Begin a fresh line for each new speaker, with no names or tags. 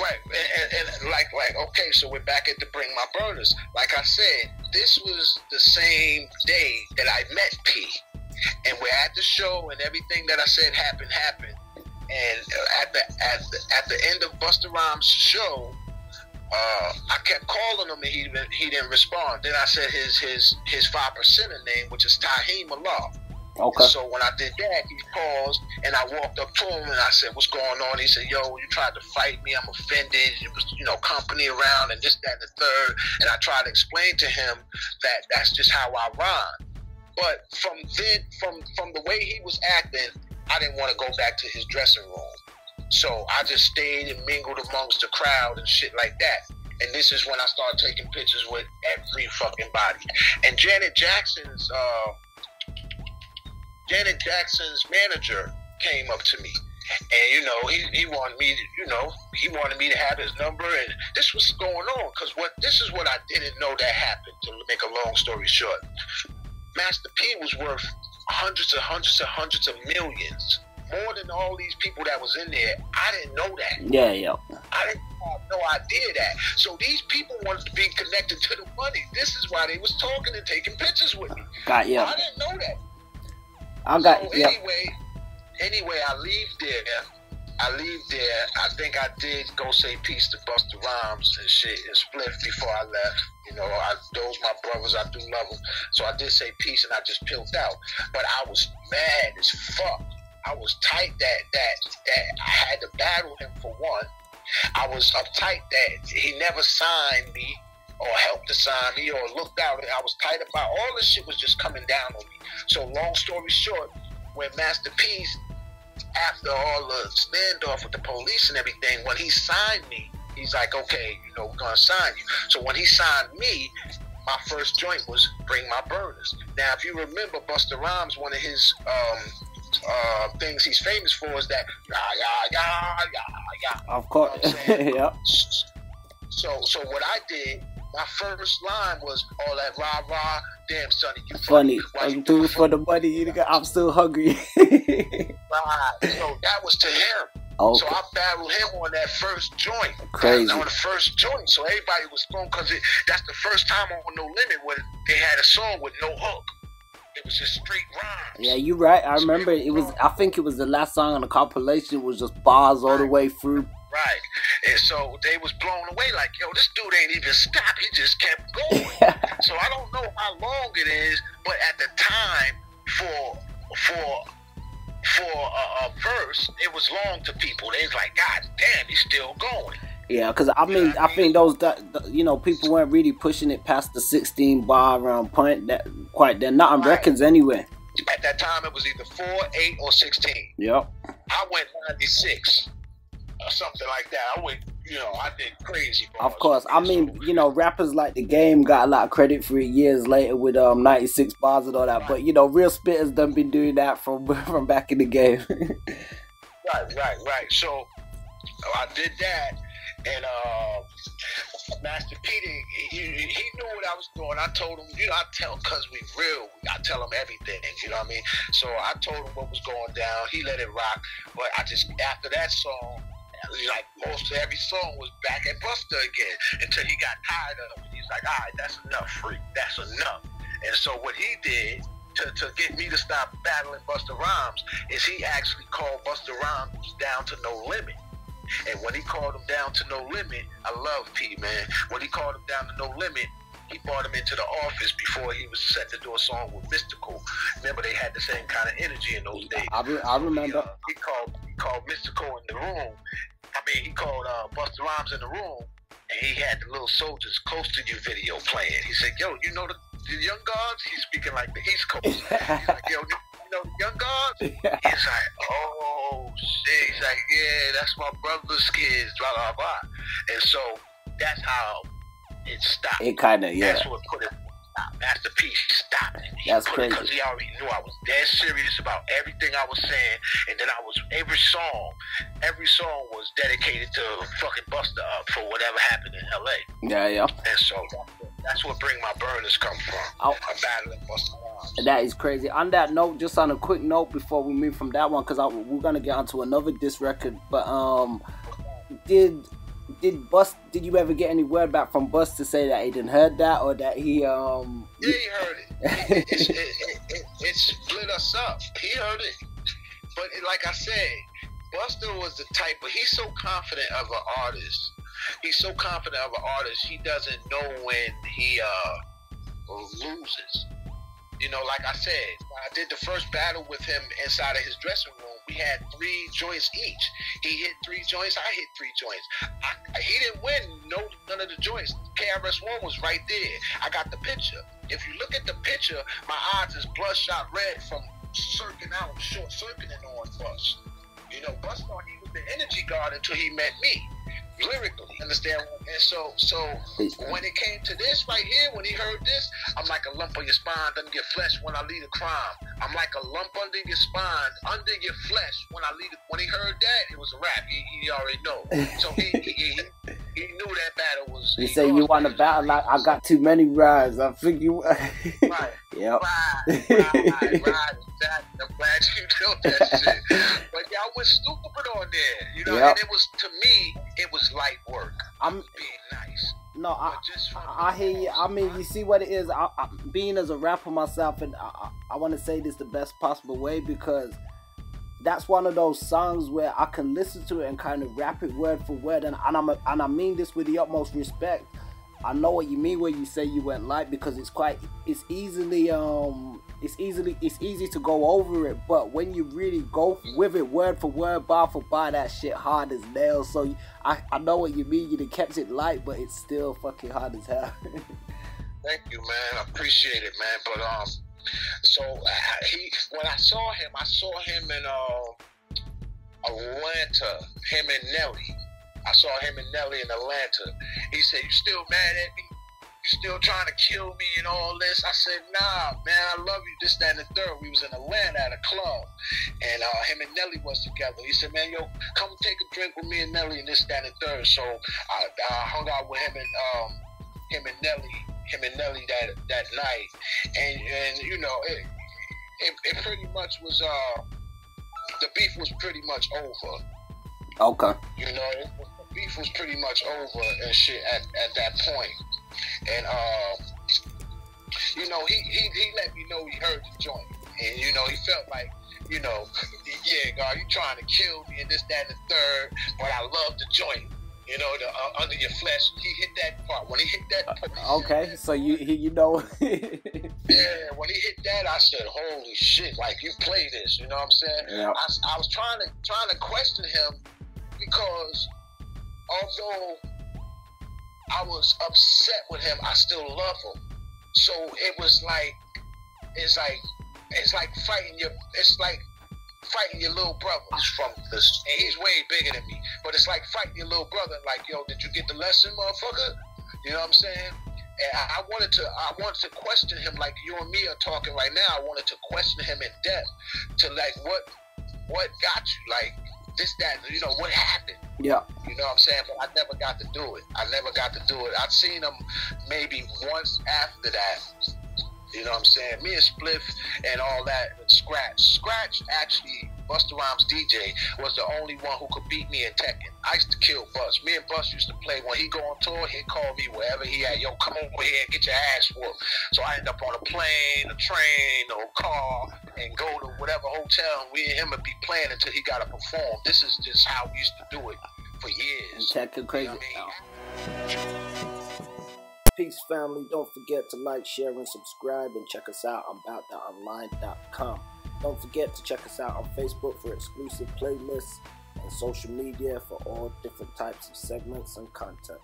Right, and like, okay, so we're back at the Bring My Burners. Like I said, this was the same day that I met P, and we're at the show, and everything that I said happened. And at the end of Busta Rhymes' show, I kept calling him, and he didn't respond. Then I said his 5%er name, which is Taheem Allah.
Okay.
So when I did that, he paused, and I walked up to him, and I said, "What's going on?" He said, "Yo, you tried to fight me. I'm offended. It was, company around, and this, that, and the third." And I tried to explain to him that that's just how I rhyme. But from the way he was acting, I didn't want to go back to his dressing room. So I just stayed and mingled amongst the crowd and shit like that. And this is when I started taking pictures with every fucking body. And Janet Jackson's manager came up to me, and he wanted me to have his number, and this was going on because this is what I didn't know that happened. To make a long story short, Master P was worth hundreds of millions, more than all these people that was in there. I didn't know that.
Yeah.
I didn't have no idea that. So these people wanted to be connected to the money. This is why they was talking and taking pictures with me.
I didn't
know that. Anyway, I leave there. I think I did go say peace to Busta Rhymes and shit and split before I left. Those my brothers, I do love them. So I did say peace, and I just peeled out. But I was mad as fuck. I was tight that I had to battle him for one. I was uptight that he never signed me or helped to sign me or looked out. I was tight about all this shit was just coming down on me. So long story short, when Master P, after all the standoff with the police and everything, when he signed me, he's like, okay, we're gonna sign you. So when he signed me, my first joint was Bring My Burners. Now, if you remember Busta Rhymes, one of his things he's famous for is that yeah.
Of course. Yeah.
So what I did, my first line was all that rah, damn sonny, you
funny. I'm doing for the money, I'm still hungry.
Right. So that was to him.
Okay.
So I battled him on that first joint.
Crazy.
On the first joint. So everybody was going, because that's the first time on No Limit when they had a song with no hook. It was just straight rhymes.
Yeah, you're right. I remember I think it was the last song on the compilation. It was just bars all the way through.
Right. And so they was blown away like, yo, this dude ain't even stopped. He just kept going. So I don't know how long it is, but at the time for a verse, it was long to people. They was like, God damn, he's still going.
Yeah, because I think those people weren't really pushing it past the 16 bar point. They're not on records anyway.
At that time, it was either 4, 8, or 16.
Yep.
I went 96 or something like that. I went, I did crazy.
Of course, rappers like The Game got a lot of credit for it years later with 96 bars and all that. Right. But real spitters done been doing that from back in the game.
Right. So I did that. And Master P, he knew what I was doing. I told him, because we real, I tell him everything, you know what I mean? So I told him what was going down. He let it rock. But after that song, like most every song was back at Busta again until he got tired of it. He's like, all right, that's enough, freak. That's enough. And so what he did to get me to stop battling Busta Rhymes is he actually called Busta Rhymes down to No Limit. And when he called him down to No Limit, I love P, man. When he called him down to No Limit, he brought him into the office before he was set to do a song with Mystical. Remember, they had the same kind of energy in those days.
I remember.
He called Mystical in the room. He called Busta Rhymes in the room, and he had the Little Soldiers Close to You video playing. He said, yo, the Young Gods? He's speaking like the East Coast. He's like, yo, the Young Gods? Yeah. He's like, oh, shit. He's like, yeah, that's my brother's kids, blah, blah, blah. And so that's how it stopped.
It kind of, yeah.
That's what put it. Master P stopped it.
That's crazy.
Because he already knew I was dead serious about everything I was saying, and then every song was dedicated to fucking Busta up for whatever happened in L.A.
Yeah.
And so that's what Bring My Burners come from. I'm battling Busta Rhymes.
That is crazy. On that note, just on a quick note before we move from that one, because we're gonna get onto another diss record, but did you ever get any word back from Busta to say that he didn't heard that, or that he
Yeah, he heard it. It split us up. He heard it. But like I said, Busta was the type, but he's so confident of an artist. He's so confident of an artist, he doesn't know when he loses. You know, like I said, I did the first battle with him inside of his dressing room. We had 3 joints each. He hit 3 joints, I hit 3 joints. He didn't win none of the joints. KRS-One was right there. I got the picture. If you look at the picture, my eyes is bloodshot red from short circuiting on Bust. You know, Bust thought he was the energy guard until he met me. Lyrically, understand? And so when it came to this right here, when he heard this, I'm like a lump on your spine, doesn't get flesh when I lead a crime. I'm like a lump under your spine, under your flesh when I lead. When he heard that, it was a rap. He already know. So he knew that battle was.
He said you want to battle like I got too many rides. I think you.
Right.
Yep.
Right. Exactly. I'm glad you know that shit. But yeah, I was stupid on there, you know.
Yep.
And it was, to me, it was light work. I'm being nice.
No, I hear you. I mean, you see what it is. Being as a rapper myself, and I want to say this the best possible way, because that's one of those songs where I can listen to it and kind of rap it word for word, and I mean this with the utmost respect. I know what you mean when you say you went light, because it's easy to go over it, but when you really go with it word for word, bar for bar, that shit hard as nails. So I know what you mean. You done kept it light, but it's still fucking hard as hell.
Thank you, man. I appreciate it, man. But so when I saw him in Atlanta. Him and Nelly. I saw him and Nelly in Atlanta. He said, "You still mad at me? You still trying to kill me and all this?" I said, "Nah, man, I love you, this, that, and the third." We was in Atlanta at a club, and him and Nelly was together. He said, "Man, yo, come take a drink with me and Nelly and this, that, and the third." So I hung out with him and Nelly that night, and you know, it pretty much was the beef was pretty much over.
Okay.
You know, the beef was pretty much over and shit at that point. And you know, he let me know he heard the joint, and you know, he felt like, you know, yeah, God, you trying to kill me and this, that, and the third, but I love the joint. You know, the under your flesh. He hit that part. When he hit that part,
okay, so you know.
Yeah, when he hit that, I said, "Holy shit! Like, you play this." You know what I'm saying?
Yeah.
I was trying to question him, because although I was upset with him, I still love him. So it was like, it's like fighting your little brother. And he's way bigger than me, but it's like fighting your little brother. Like, yo, did you get the lesson, motherfucker? You know what I'm saying? And I wanted to question him like you and me are talking right now. I wanted to question him in depth, to like what got you, like this, that, you know, what happened.
Yeah.
You know what I'm saying? But I never got to do it. I'd seen him maybe once after that. You know what I'm saying? Me and Spliff and all that, and Scratch actually, Busta Rhymes DJ, was the only one who could beat me in Tekken. I used to kill Bust. Me and Bust used to play. When he go on tour, he'd call me wherever he at. Yo, come over here and get your ass whooped. So I end up on a plane, a train, or a car, and go to whatever hotel, and we and him would be playing until he got to perform. This is just how we used to do it for years.
Tekken crazy.
You know what I mean?
Peace, family. Don't forget to like, share, and subscribe, and check us out on aboutthatonline.com. Don't forget to check us out on Facebook for exclusive playlists and social media for all different types of segments and content.